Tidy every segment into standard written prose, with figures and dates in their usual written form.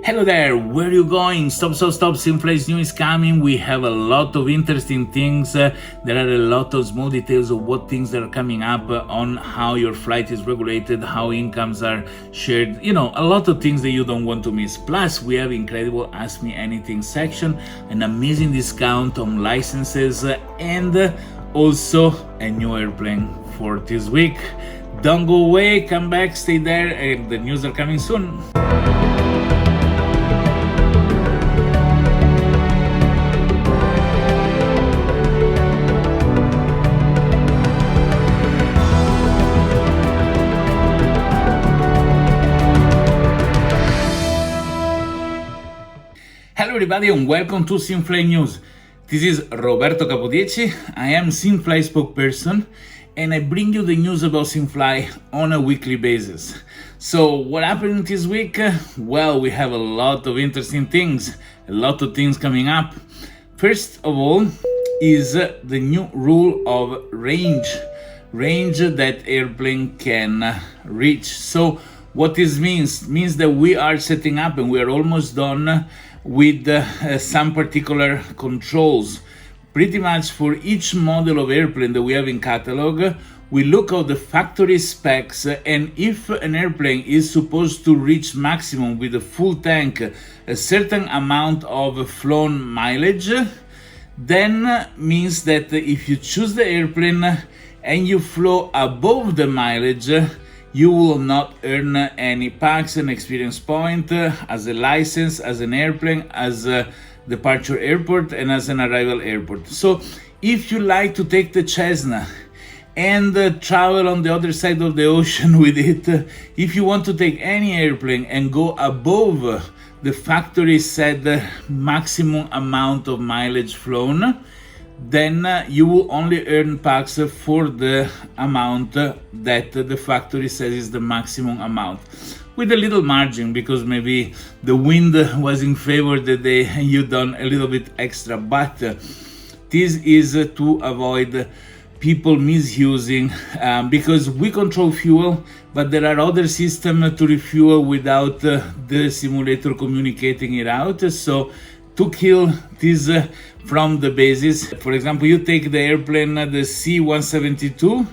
Hello there, where are you going? Stop, SimFly's new is coming. We have a lot of interesting things. There are a lot of small details of what things that are coming up on how your flight is regulated, how incomes are shared, a lot of things that you don't want to miss. Plus, we have incredible Ask Me Anything section, an amazing discount on licenses, and also a new airplane for this week. Don't go away, come back, stay there, and the news are coming soon. Hello everybody and welcome to SimFly News. This is Roberto Capodieci. I am SimFly spokesperson and I bring you the news about SimFly on a weekly basis. So what happened this week? Well, we have a lot of interesting things, a lot of things coming up. First of all is the new rule of range that airplane can reach. So what this means that we are setting up and we are almost done with some particular controls. Pretty much for each model of airplane that we have in catalog, we look at the factory specs, and if an airplane is supposed to reach maximum with a full tank a certain amount of flown mileage, then means that if you choose the airplane and you flew above the mileage, you will not earn any packs and experience point as a license, as an airplane, as a departure airport, and as an arrival airport. So if you like to take the Cessna and travel on the other side of the ocean with it, if you want to take any airplane and go above the factory said maximum amount of mileage flown, then you will only earn packs for the amount that the factory says is the maximum amount, with a little margin because maybe the wind was in favor that day and you done a little bit extra. But this is to avoid people misusing because we control fuel, but there are other systems to refuel without the simulator communicating it out. So to kill this from the basis, for example, you take the airplane, the C-172,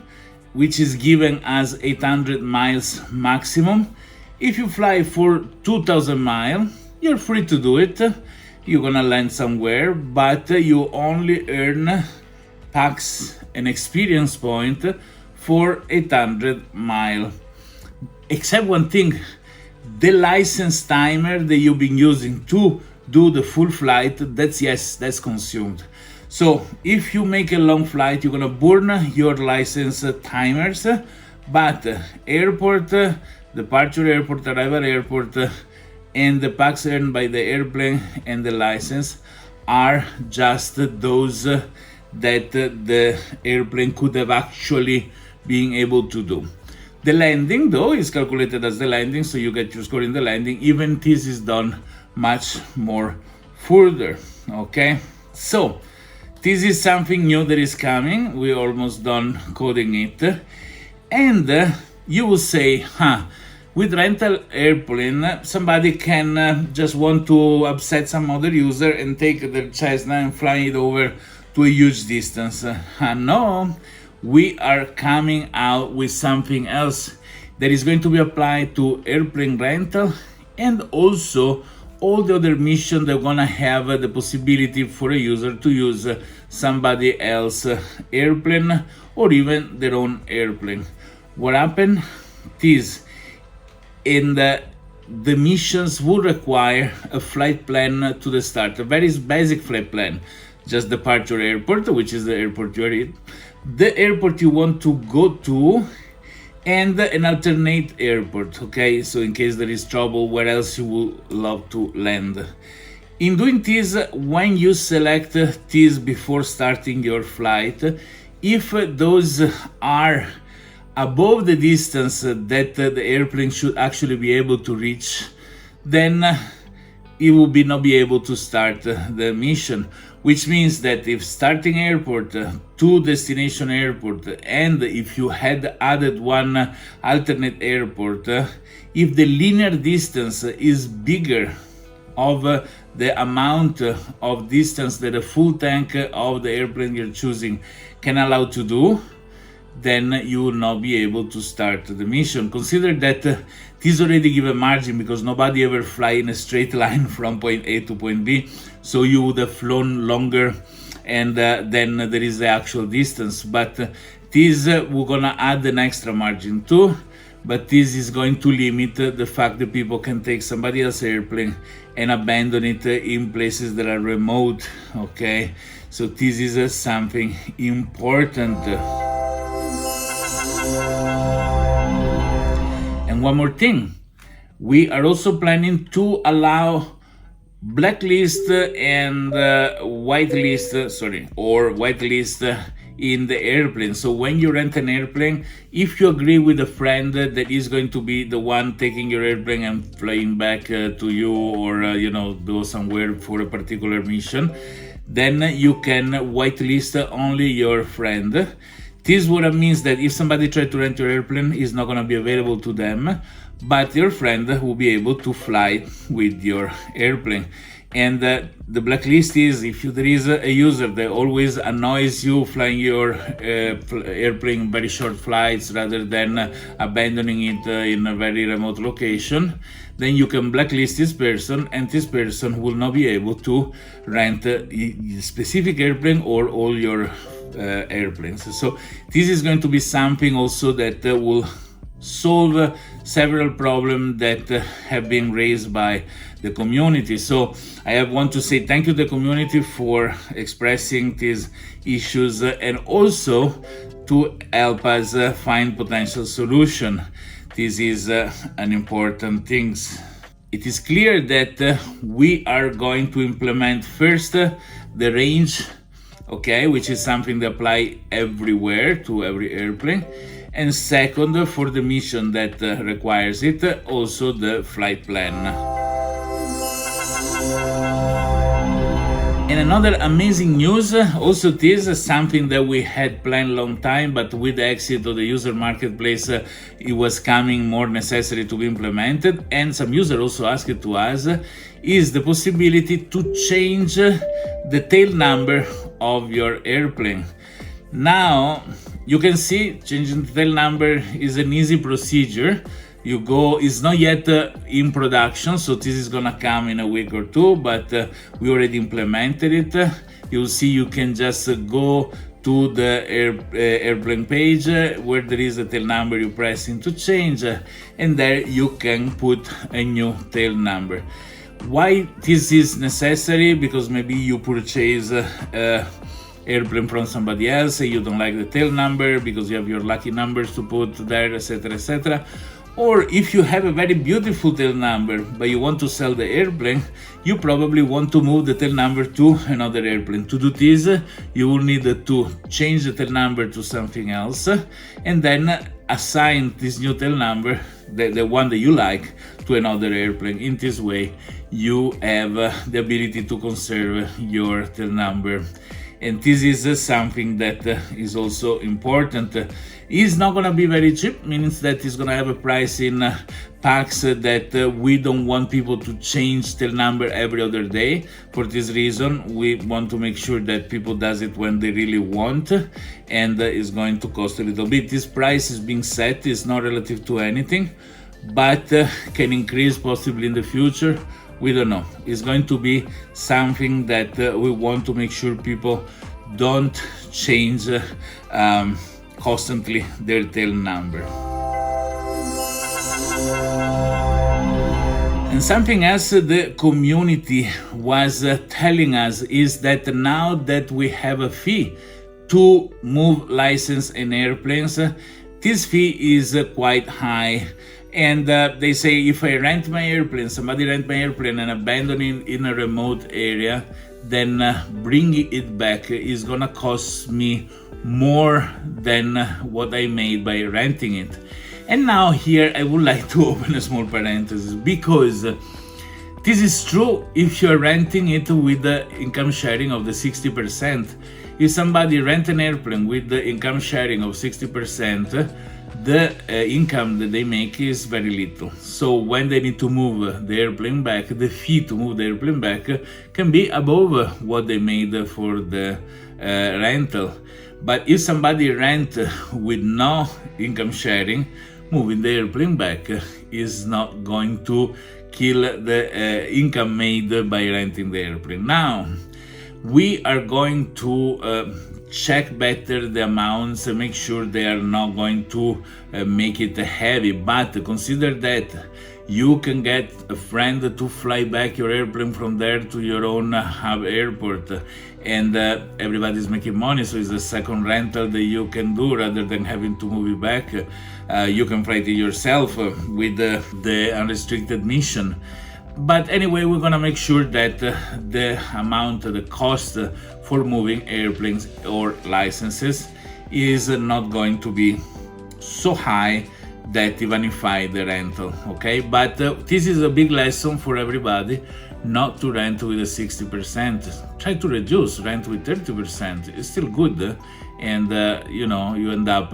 which is given as 800 miles maximum. If you fly for 2,000 miles, you're free to do it. You're gonna land somewhere, but you only earn packs and experience point for 800 miles. Except one thing, the license timer that you've been using to do the full flight, that's consumed. So if you make a long flight, you're gonna burn your license timers, but airport, departure airport, arrival airport, and the packs earned by the airplane and the license are just those that the airplane could have actually been able to do. The landing though is calculated as the landing, so you get your score in the landing. Even this is done much more further. Okay, so this is something new that is coming. We're almost done coding it, and you will say, with rental airplane somebody can just want to upset some other user and take the Cessna and fly it over to a huge distance. No, we are coming out with something else that is going to be applied to airplane rental, and also all the other missions they're gonna have the possibility for a user to use somebody else's airplane or even their own airplane. What happened is in the missions will require a flight plan to the start, a very basic flight plan, just departure airport, which is the airport you're in, the airport you want to go to, and an alternate airport. Okay, so in case there is trouble, where else you would love to land. In doing this, when you select this before starting your flight, if those are above the distance that the airplane should actually be able to reach, then it will not be able to start the mission. Which means that if starting airport to destination airport, and if you had added one alternate airport, if the linear distance is bigger of the amount of distance that a full tank of the airplane you're choosing can allow to do, then you will not be able to start the mission. Consider that this already give a margin, because nobody ever fly in a straight line from point A to point B, so you would have flown longer, and then there is the actual distance. But this we're gonna add an extra margin too, but this is going to limit the fact that people can take somebody else's airplane and abandon it in places that are remote. Okay, so this is something important. And one more thing, we are also planning to allow blacklist and whitelist in the airplane. So when you rent an airplane, if you agree with a friend that is going to be the one taking your airplane and flying back to you, or go somewhere for a particular mission, then you can whitelist only your friend. This what it means, that if somebody tries to rent your airplane, it's not going to be available to them, but your friend will be able to fly with your airplane. And the blacklist is if there is a user that always annoys you flying your airplane very short flights rather than abandoning it in a very remote location, then you can blacklist this person, and this person will not be able to rent a specific airplane or all your airplanes. So this is going to be something also that will solve several problems that have been raised by the community. So I want to say thank you to the community for expressing these issues and also to help us find potential solution. This is an important thing. It is clear that we are going to implement first the range, okay, which is something that apply everywhere to every airplane. And second, for the mission that requires it, also the flight plan. And another amazing news, also this is something that we had planned a long time, but with the exit of the user marketplace, it was coming more necessary to be implemented. And some users also asked to us, is the possibility to change the tail number of your airplane. Now, you can see changing the tail number is an easy procedure. It's not yet in production, so this is gonna come in a week or two, but we already implemented it. You'll see you can just go to the airplane page where there is a tail number, you press into change, and there you can put a new tail number. Why this is necessary? Because maybe you purchase airplane from somebody else, you don't like the tail number because you have your lucky numbers to put there, etc., etc. Or if you have a very beautiful tail number but you want to sell the airplane, you probably want to move the tail number to another airplane. To do this, you will need to change the tail number to something else and then assign this new tail number, the one that you like, to another airplane. In this way, you have the ability to conserve your tail number. And this is something that is also important. It's not going to be very cheap, means that it's going to have a price in packs that we don't want people to change tail number every other day. For this reason, we want to make sure that people does it when they really want, and it's going to cost a little bit. This price is being set, is not relative to anything, but can increase possibly in the future. We don't know. It's going to be something that we want to make sure people don't change constantly their tail number. And something else the community was telling us is that now that we have a fee to move license in airplanes, this fee is quite high. And they say if I rent my airplane, somebody rent my airplane and abandon it in a remote area, then bringing it back is gonna cost me more than what I made by renting it. And now here I would like to open a small parenthesis, because this is true if you're renting it with the income sharing of the 60%. If somebody rent an airplane with the income sharing of 60%, the income that they make is very little. So when they need to move the airplane back, the fee to move the airplane back can be above what they made for the rental. But if somebody rent with no income sharing, moving the airplane back is not going to kill the income made by renting the airplane. Now, we are going to check better the amounts and make sure they are not going to make it heavy. But consider that you can get a friend to fly back your airplane from there to your own hub airport, and everybody's making money, so it's a second rental that you can do rather than having to move it back. You can fly it yourself with the unrestricted mission. But anyway, we're gonna make sure that the amount, the cost for moving airplanes or licenses is not going to be so high that evenify the rental, okay? But this is a big lesson for everybody, not to rent with a 60%. Try to reduce, rent with 30%. It's still good, and you end up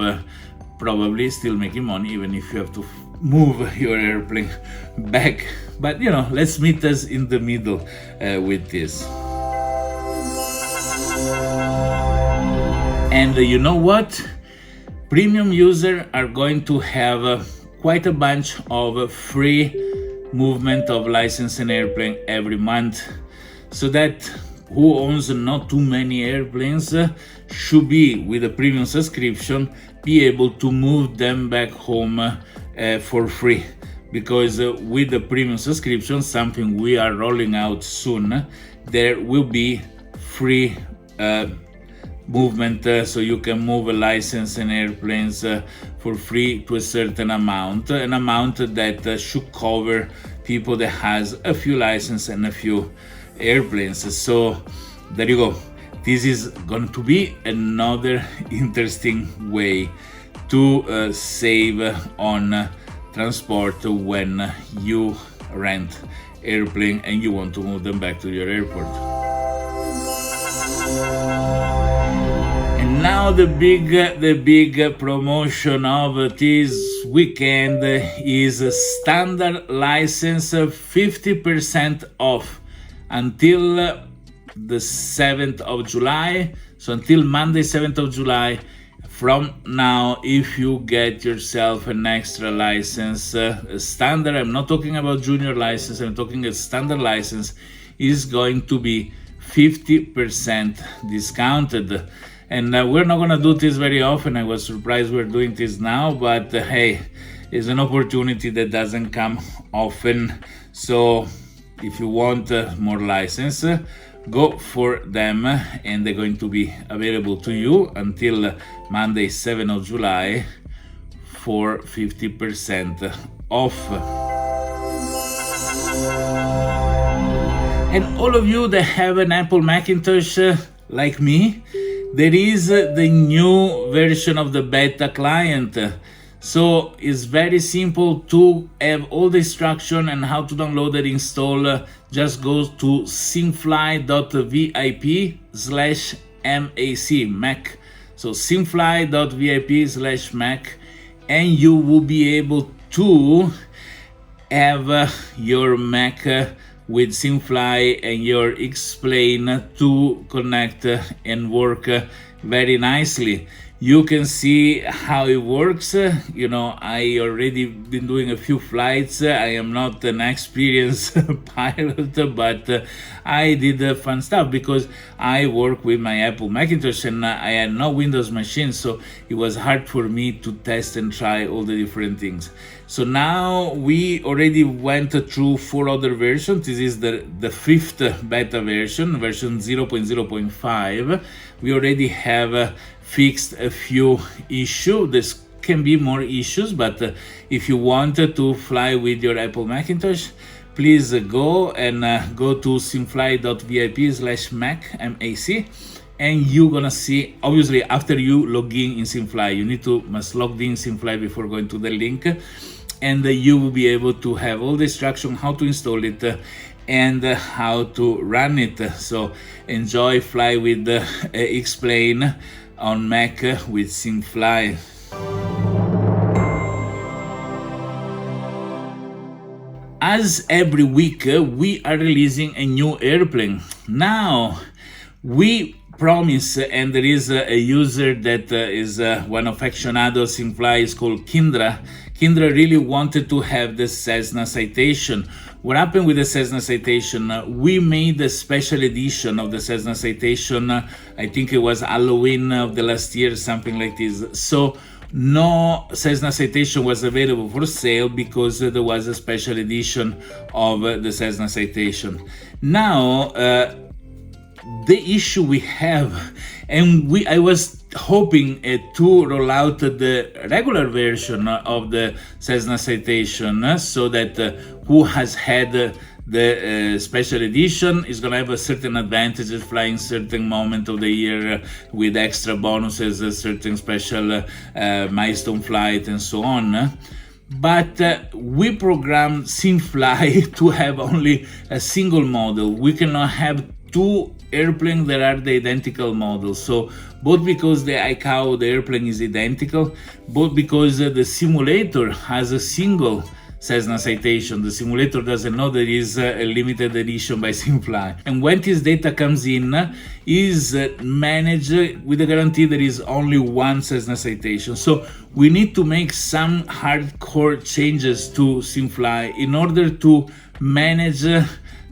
probably still making money even if you have to move your airplane back. But let's meet us in the middle with this. And you know what? Premium users are going to have quite a bunch of free movement of license and airplane every month, so that who owns not too many airplanes should be, with a premium subscription, be able to move them back home for free. Because with the premium subscription, something we are rolling out soon, there will be free movement, so you can move a license and airplanes for free to a certain amount, an amount that should cover people that has a few licenses and a few airplanes. So there you go. This is going to be another interesting way to save on transport when you rent airplane and you want to move them back to your airport. And now the big promotion of this weekend is a standard license 50% off until the 7th of July. So until Monday 7th of July. From now, if you get yourself an extra license, a standard, I'm not talking about junior license, I'm talking a standard license, is going to be 50% discounted. And we're not going to do this very often. I was surprised we're doing this now, but hey, it's an opportunity that doesn't come often. So if you want more license, go for them, and they're going to be available to you until Monday 7th of July for 50% off. And all of you that have an Apple Macintosh like me, there is the new version of the beta client. So it's very simple to have all the instruction and how to download and install. Just go to simfly.vip/mac. So simfly.vip/mac, and you will be able to have your Mac with SimFly and your X-Plane to connect and work very nicely. You can see how it works. I already been doing a few flights. I am not an experienced pilot, but I did fun stuff because I work with my Apple Macintosh and I had no Windows machine, so it was hard for me to test and try all the different things. So now we already went through 4 other versions. This is the 5th beta version 0.0.5. We already have fixed a few issues. There can be more issues, but if you wanted to fly with your Apple Macintosh, please go to simfly.vip/mac, MAC, and you're gonna see, obviously after you log in SimFly, you must log in SimFly before going to the link, and you will be able to have all the instruction how to install it and how to run it. So enjoy fly with X-Plane on Mac with SimFly. as every week, we are releasing a new airplane. Now, we promise, and there is a user that is one of aficionados SimFly, is called Kindra. Kindra really wanted to have the Cessna Citation. What happened with the Cessna Citation? We made a special edition of the Cessna Citation. I think it was Halloween of the last year, something like this. So no Cessna Citation was available for sale because there was a special edition of the Cessna Citation. Now, the issue we have, and I was hoping to roll out the regular version of the Cessna Citation, so that who has had the special edition is going to have a certain advantages flying certain moment of the year with extra bonuses, a certain special milestone flight and so on. But we programmed SimFly to have only a single model. We cannot have two airplanes that are the identical models. So both because the ICAO, the airplane is identical, both because the simulator has a single Cessna Citation. The simulator doesn't know there is a limited edition by SimFly. And when this data comes in, is managed with the guarantee there is only one Cessna Citation. So we need to make some hardcore changes to SimFly in order to manage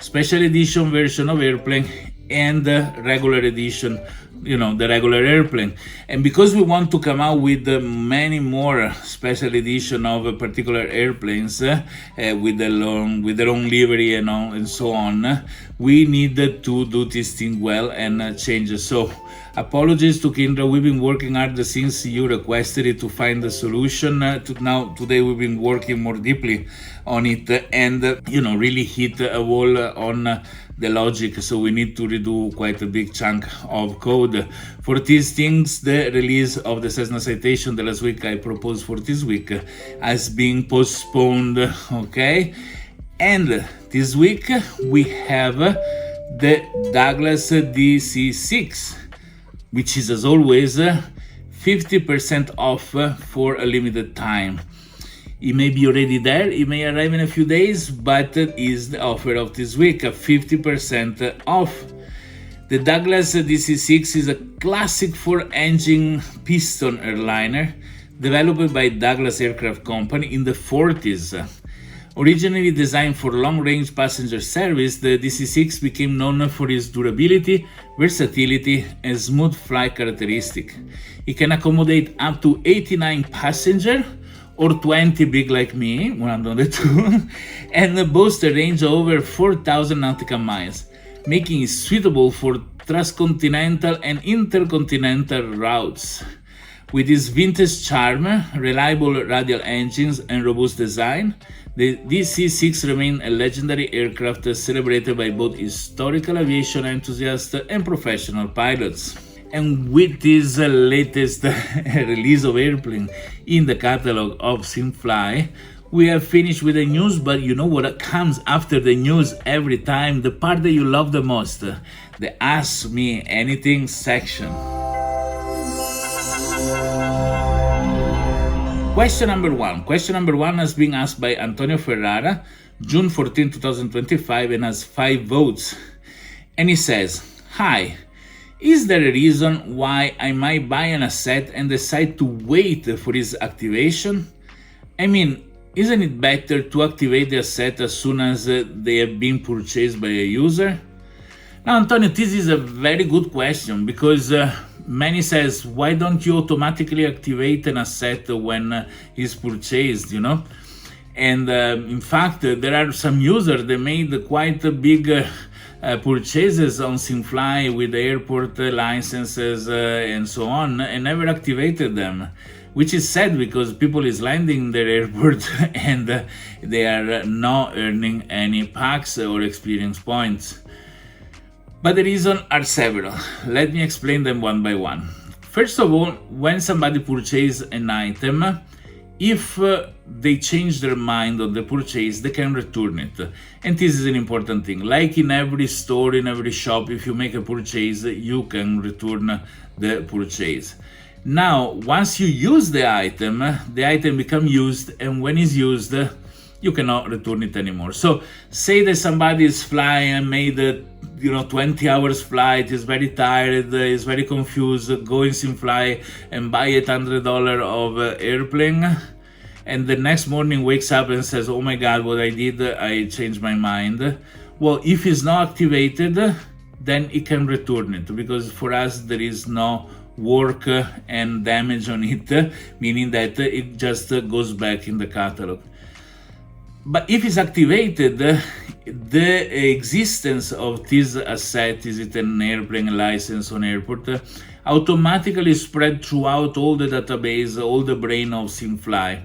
special edition version of airplane and the regular edition, the regular airplane. And because we want to come out with many more special edition of particular airplanes with their own livery and so on, we need to do this thing well and change it. So apologies to Kindra. We've been working hard since you requested it to find a solution. Today we've been working more deeply on it and really hit a wall on the logic, so we need to redo quite a big chunk of code. For these things, the release of the Cessna Citation the last week I proposed for this week has been postponed, okay? And this week we have the Douglas DC-6, which is as always 50% off for a limited time. It may be already there, it may arrive in a few days, but it is the offer of this week, 50% off. The Douglas DC-6 is a classic 4-engine piston airliner developed by Douglas Aircraft Company in the 40s. Originally designed for long-range passenger service, the DC-6 became known for its durability, versatility, and smooth flight characteristic. It can accommodate up to 89 passengers, or 20 big like me, one of the two, and boasts a range of over 4,000 nautical miles, making it suitable for transcontinental and intercontinental routes. With its vintage charm, reliable radial engines, and robust design, the DC-6 remains a legendary aircraft celebrated by both historical aviation enthusiasts and professional pilots. And with this latest release of airplane in the catalog of SimFly, we have finished with the news, but you know what comes after the news every time? The part that you love the most, the Ask Me Anything section. Question number one has been asked by Antonio Ferrara, June 14, 2025, and has 5 votes. And he says, "Hi, is there a reason why I might buy an asset and decide to wait for its activation? I mean, isn't it better to activate the asset as soon as they have been purchased by a user?" Now, Antonio, this is a very good question because many says, why don't you automatically activate an asset when it's purchased, And in fact, there are some users that made quite a big purchases on SimFly with airport licenses and so on, and never activated them, which is sad because people is landing in their airport and they are not earning any packs or experience points. But the reasons are several. Let me explain them one by one. First of all, when somebody purchases an item, if they change their mind on the purchase, they can return it. And this is an important thing. Like in every store, in every shop, if you make a purchase, you can return the purchase. Now, once you use the item becomes used, and when it's used, you cannot return it anymore. So say that somebody is flying and made a 20 hours flight, is very tired, is very confused, go in SimFly and buy $800 of airplane, and the next morning wakes up and says, oh my god, what I did, I changed my mind. Well, if it's not activated, then it can return it, because for us there is no work and damage on it, meaning that it just goes back in the catalog. But if it's activated, the existence of this asset, is it an airplane license on airport, automatically spread throughout all the database, all the brain of SimFly,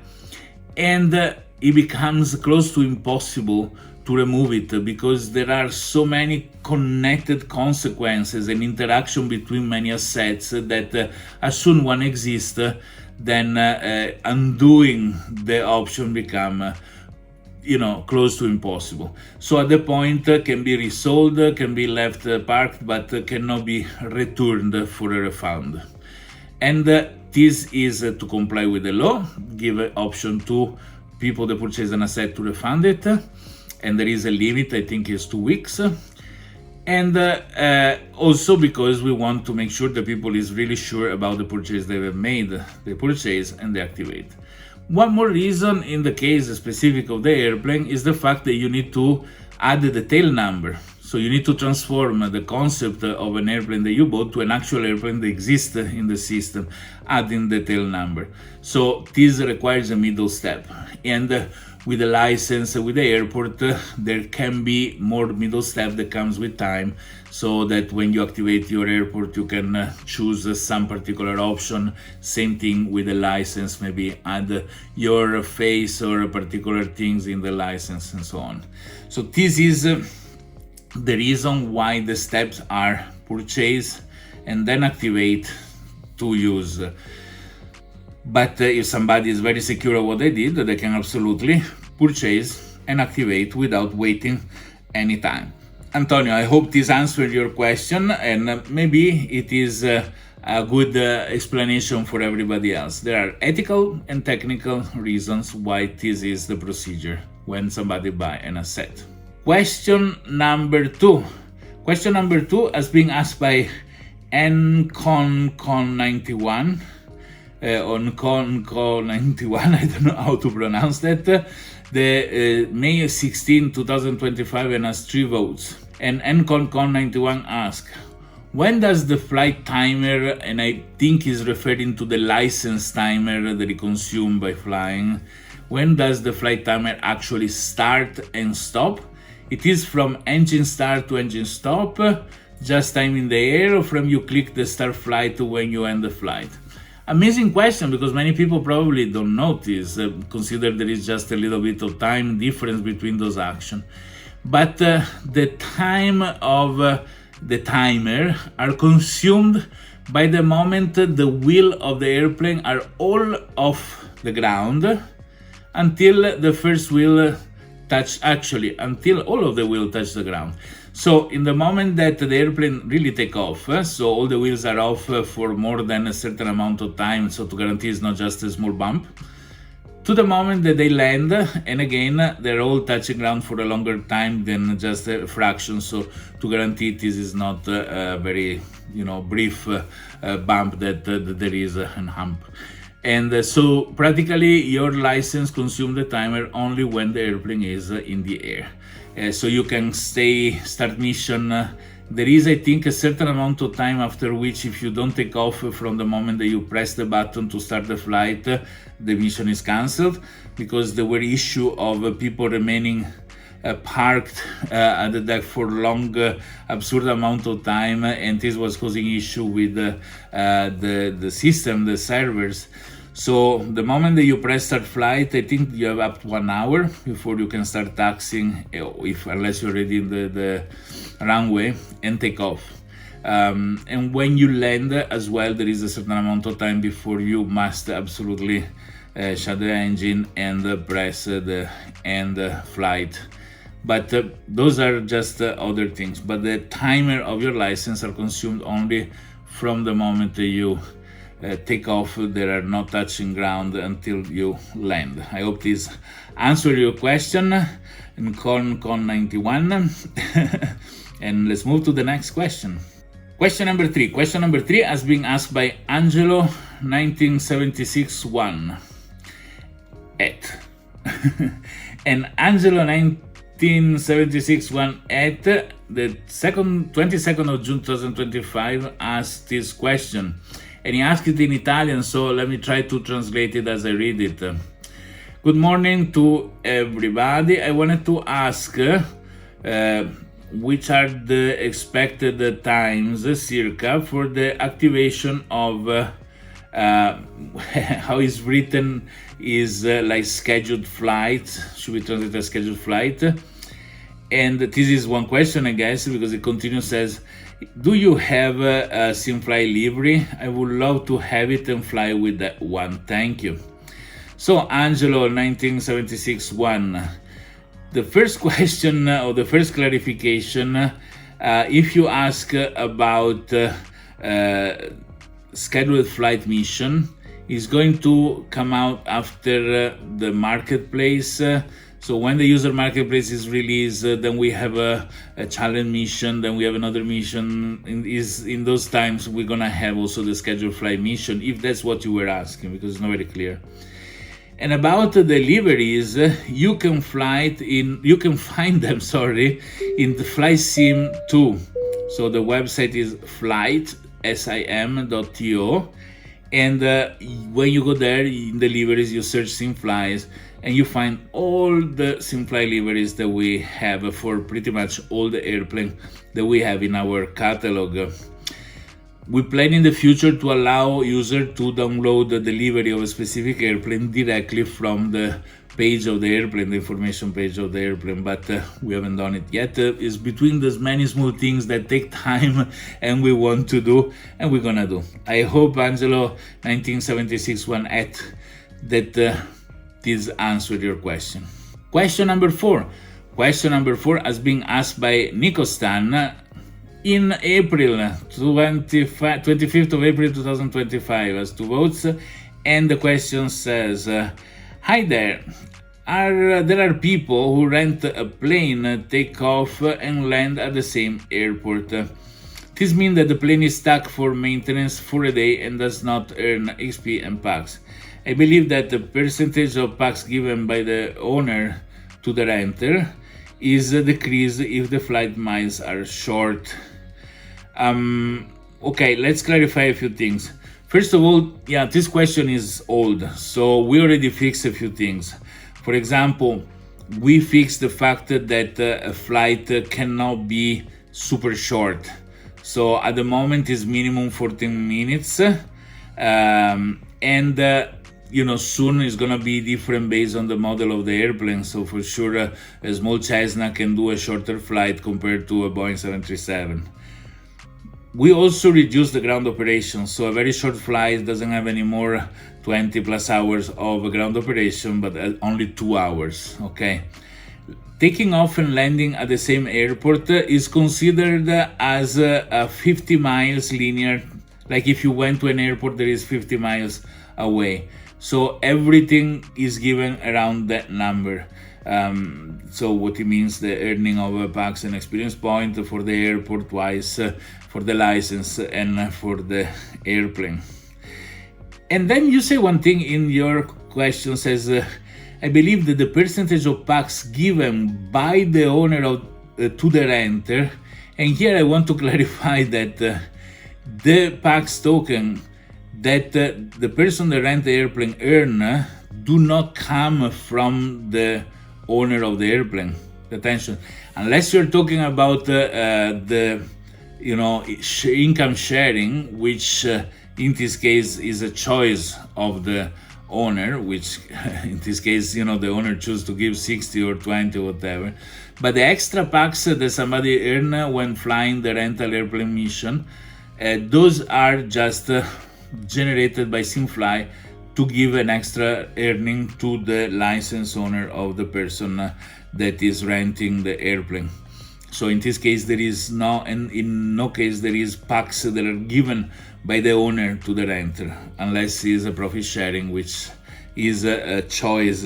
and it becomes close to impossible to remove it, because there are so many connected consequences and interaction between many assets that as soon one exists, then undoing the option become close to impossible. So at the point can be resold, can be left parked, but cannot be returned for a refund. And this is to comply with the law, give an option to people that purchase an asset to refund it, and there is a limit, I think it's 2 weeks. And also because we want to make sure that people is really sure about the purchase they have made, they purchase and they activate. One more reason in the case specific of the airplane is the fact that you need to add the tail number. So you need to transform the concept of an airplane that you bought to an actual airplane that exists in the system, adding the tail number. So this requires a middle step. And with the license, with the airport, there can be more middle step that comes with time, so that when you activate your airport, you can choose some particular option. Same thing with the license, maybe add your face or particular things in the license and so on. So this is the reason why the steps are purchase and then activate to use. But if somebody is very secure of what they did, they can absolutely purchase and activate without waiting any time. Antonio, I hope this answered your question, and maybe it is a good explanation for everybody else. There are ethical and technical reasons why this is the procedure when somebody buy an asset. Question number two has been asked by NCON91. On Con91, I don't know how to pronounce that. The May 16, 2025, and has 3 votes. And NCON91 asks, when does the flight timer, and I think is referring to the license timer that is consumed by flying, when does the flight timer actually start and stop? It is from engine start to engine stop, just time in the air, or from you click the start flight to when you end the flight? Amazing question, because many people probably don't notice, consider there is just a little bit of time difference between those actions. But the time of the timer are consumed by the moment the wheel of the airplane are all off the ground until the first wheel until all of the wheel touch the ground. So in the moment that the airplane really take off, so all the wheels are off for more than a certain amount of time, so to guarantee it's not just a small bump, to the moment that they land, and again they're all touching ground for a longer time than just a fraction, so to guarantee this is not a very brief bump that there is a hump. And so practically your license consumes the timer only when the airplane is in the air. So you can start mission. There is, I think, a certain amount of time after which, if you don't take off from the moment that you press the button to start the flight, the mission is cancelled, because there were issues of people remaining parked at the deck for long, absurd amount of time, and this was causing issue with the system, the servers. So the moment that you press start flight, I think you have up to 1 hour before you can start taxiing, unless you're already in the runway, and take off. And when you land as well, there is a certain amount of time before you must absolutely shut the engine and press the end flight. But those are just other things. But the timer of your license are consumed only from the moment that you take off, they are not touching ground until you land. I hope this answered your question in Con 91. And let's move to the next question. Question number 3. Question number 3 has been asked by Angelo 1976-1 at and Angelo 1976-1 at the 22nd of June 2025 asked this question, and he asked it in Italian, so let me try to translate it as I read it. Good morning to everybody. I wanted to ask which are the expected times circa for the activation of how is written is like scheduled flight, should be translated as scheduled flight. And this is one question, I guess, because it continues, says, do you have a SimFly livery? I would love to have it and fly with that one. Thank you. So Angelo 1976-1, the first question or the first clarification, if you ask about scheduled flight mission, is going to come out after the marketplace. So when the user marketplace is released, then we have a challenge mission, then we have another mission. In those times, we're gonna have also the scheduled flight mission, if that's what you were asking, because it's not very clear. And about the deliveries, you can find them, in the Flight Sim 2. So the website is flightsim.to, and when you go there in deliveries, you search SimFlies, and you find all the SimFly liveries that we have for pretty much all the airplanes that we have in our catalog. We plan in the future to allow users to download the delivery of a specific airplane directly from the page of the airplane, the information page of the airplane, but we haven't done it yet. It's between those many small things that take time and we want to do, and we're gonna do. I hope, Angelo 1976-1 at that this answered your question. Question number 4. Question number 4 has been asked by Nico Stan in April, 25th of April 2025, has 2 votes, and the question says, hi there. There are people who rent a plane, take off and land at the same airport. This means that the plane is stuck for maintenance for a day and does not earn XP and PAX. I believe that the percentage of PAX given by the owner to the renter is decreased if the flight miles are short. Okay, let's clarify a few things. First of all, yeah, this question is old, so we already fixed a few things. For example, we fixed the fact that a flight cannot be super short. So at the moment it's minimum 14 minutes, and soon it's gonna be different based on the model of the airplane. So for sure, a small Cessna can do a shorter flight compared to a Boeing 737. We also reduced the ground operation, so a very short flight doesn't have any more 20 plus hours of ground operation, but only 2 hours, okay? Taking off and landing at the same airport is considered as a 50 miles linear, like if you went to an airport that is 50 miles away. So everything is given around that number. So what it means, the earning of a PAX and experience point for the airport wise, for the license and for the airplane. And then you say one thing in your question, says, I believe that the percentage of PAX given by the owner of, to the renter, and here I want to clarify that the PAX token that the person that rent the airplane earn do not come from the owner of the airplane. Attention, unless you're talking about the income sharing, which in this case is a choice of the owner, which in this case, the owner chooses to give 60 or 20 or whatever. But the extra PAX that somebody earn when flying the rental airplane mission, those are just generated by SimFly to give an extra earning to the license owner of the person that is renting the airplane. So in this case, there is no, and in no case there is packs that are given by the owner to the renter, unless it's a profit sharing, which is a choice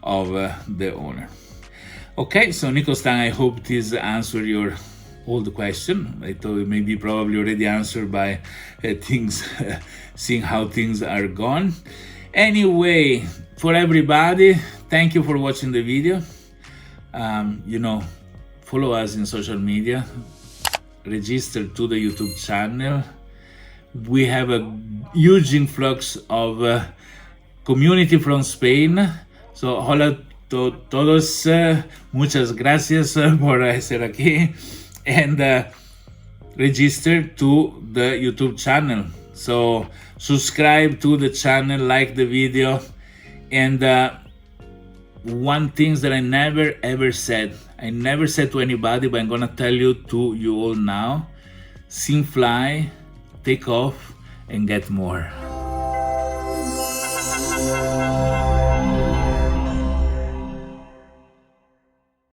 of the owner. Okay, so Nico Stan, I hope this answered your all the question. I thought it may be probably already answered by things, seeing how things are gone. Anyway, for everybody, thank you for watching the video. Follow us in social media, register to the YouTube channel. We have a huge influx of community from Spain. So hola todos, muchas gracias por estar aquí, and register to the YouTube channel. So subscribe to the channel, like the video, and one thing that I never ever said to anybody, but I'm gonna tell to you all now: SimFly, take off and get more.